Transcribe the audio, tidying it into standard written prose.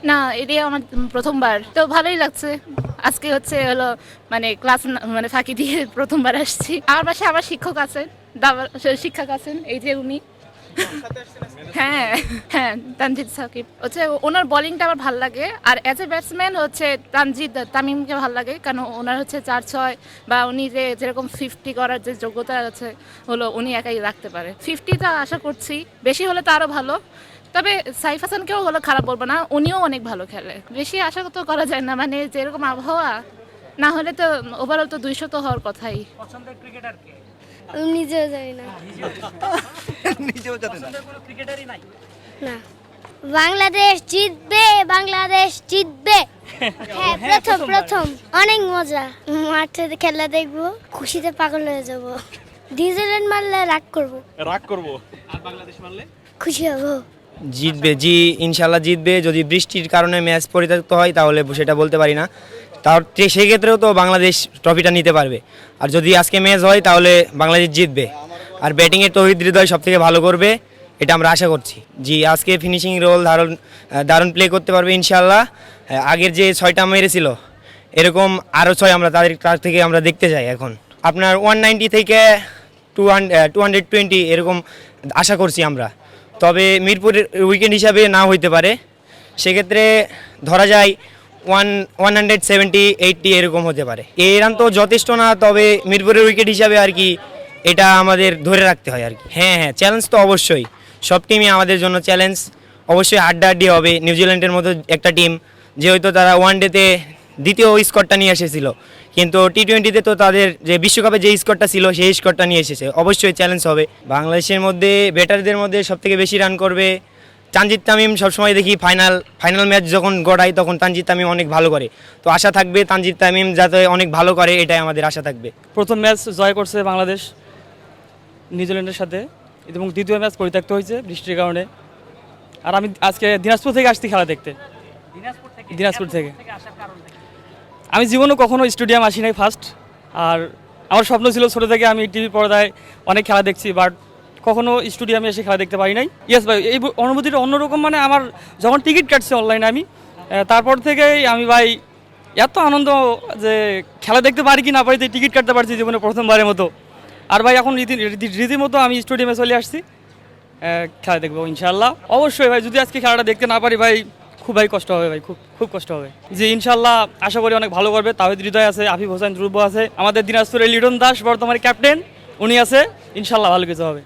না, এটাই আমার প্রথমবার, তো ভালোই লাগছে। আজকে হলো মানে ক্লাস মানে ফাঁকি দিয়ে প্রথমবার আসছি। আমার পাশে আমার শিক্ষক আছেন, শিক্ষক আছেন, এই যে উনি। হ্যাঁ, হ্যাঁ, তানজিদ সাকিব ওনার বোলিংটা আমার ভালো লাগে। আর অ্যাজ এ ব্যাটসম্যান তানজিদ তামিমকে ভালো লাগে, কারণ ওনার 4-6 বা উনি যেরকম 50 করার যে যোগ্যতা আছে উনি একাই রাখতে পারে। 50টা আশা করছি, বেশি হলে তো আরও ভালো। তবে সাইফ হাসানকেও খারাপ বলবো না, উনিও অনেক ভালো খেলে। বেশি আশা তো করা যায় না, মানে যেরকম আবহাওয়া, না হলে তো ওভারঅল তো 200 তো হওয়ার কথাই। পছন্দের ক্রিকেটার কে? আমি নিজেও জানি না। নিজেও জানেন না? কোনো ক্রিকেটারই নাই? না, বাংলাদেশ জিতবে, বাংলাদেশ জিতবে। হ্যাঁ, প্রথম প্রথম অনেক মজা। মাঠে খেলা দেখবো, খুশিতে পাগল হয়ে যাব। নিউজিল্যান্ড মারলে রাগ করবো, রাগ করব। আর বাংলাদেশ মারলে? খুশি হবো। জিতবে, জি ইনশাল্লাহ জিতবে। যদি বৃষ্টির কারণে ম্যাচ পরিত্যক্ত হয় তাহলে সেটা বলতে পারি না, তার সেই ক্ষেত্রেও তো বাংলাদেশ ট্রফিটা নিতে পারবে। আর যদি আজকে ম্যাচ হয় তাহলে বাংলাদেশ জিতবে। আর ব্যাটিংয়ে তৌহিদ হৃদয় সব থেকে ভালো করবে, এটা আমরা আশা করছি। জি, আজকে ফিনিশিং রোল দারুণ প্লে করতে পারবে ইনশাল্লাহ। আগের যে 6টা মেরেছিল এরকম আরও 6 আমরা তার থেকে আমরা দেখতে চাই। এখন আপনার 190 থেকে 220 এরকম আশা করছি আমরা। তবে মিরপুরের উইকেন্ড হিসাবে না হইতে পারে, সেক্ষেত্রে ধরা যায় 170-80 এরকম হতে পারে। এই রান তো যথেষ্ট না, তবে মিরপুরের উইকেট হিসাবে আর কি এটা আমাদের ধরে রাখতে হয় আর কি। হ্যাঁ হ্যাঁ, চ্যালেঞ্জ তো অবশ্যই, সব টিমই আমাদের জন্য চ্যালেঞ্জ। অবশ্যই হাড্ডাহাড্ডি হবে। নিউজিল্যান্ডের মতো একটা টিম, যে হয়তো তারা ওয়ানডেতে দ্বিতীয় স্কোরটা নিয়ে এসেছিল, কিন্তু টি-20তে তো তাদের যে বিশ্বকাপে যে স্কোরটা ছিল সেই স্কোরটা নিয়ে এসেছে। অবশ্যই চ্যালেঞ্জ হবে। বাংলাদেশের মধ্যে ব্যাটারদের মধ্যে সবথেকে বেশি রান করবে তানজিদ তামিম। সবসময় দেখি ফাইনাল ম্যাচ যখন গড়ায় তখন তানজিদ তামিম অনেক ভালো করে, তো আশা থাকবে তানজিদ তামিম যাতে অনেক ভালো করে, এটাই আমাদের আশা থাকবে। প্রথম ম্যাচ জয় করছে বাংলাদেশ নিউজিল্যান্ডের সাথে, এবং দ্বিতীয় ম্যাচ পরিত্যক্ত হয়েছে বৃষ্টির কারণে। আর আমি আজকে দিনাজপুর থেকে আসছি খেলা দেখতে। দিনাজপুর থেকে আসার কারণ কি? আমি জীবনে কখনো স্টেডিয়াম আসি নাই, ফার্স্ট। আর আমার স্বপ্ন ছিল ছোটো থেকে আমি টিভি পর্দায় অনেক খেলা দেখছি, বাট কখনো স্টেডিয়ামে এসে খেলা দেখতে পারি নাই। ইয়েস ভাই, এই অনুভূতিটা অন্যরকম। মানে আমার যখন টিকিট কাটছে অনলাইনে আমি, তারপর থেকেই আমি ভাই এত আনন্দ যে খেলা দেখতে পারি কি না পারি, টিকিট কাটতে পারছি জীবনে প্রথমবারের মতো। আর ভাই এখন রীতিমতো আমি স্টেডিয়ামে চলে আসছি, খেলা দেখবো ইনশাল্লাহ। অবশ্যই ভাই, যদি আজকে খেলাটা দেখতে না পারি ভাই, খুব ভাই কষ্ট হবে ভাই, খুব কষ্ট হবে। জি ইনশাল্লাহ আশা করি অনেক ভালো করবে। তাহিদ হৃদয় আছে, আফিফ হোসেন ধ্রুব আছে, আমাদের দিনাজপুরের লিটন দাস বর্তমানে ক্যাপ্টেন, উনি আছে। ইনশাল্লাহ ভালো কিছু হবে।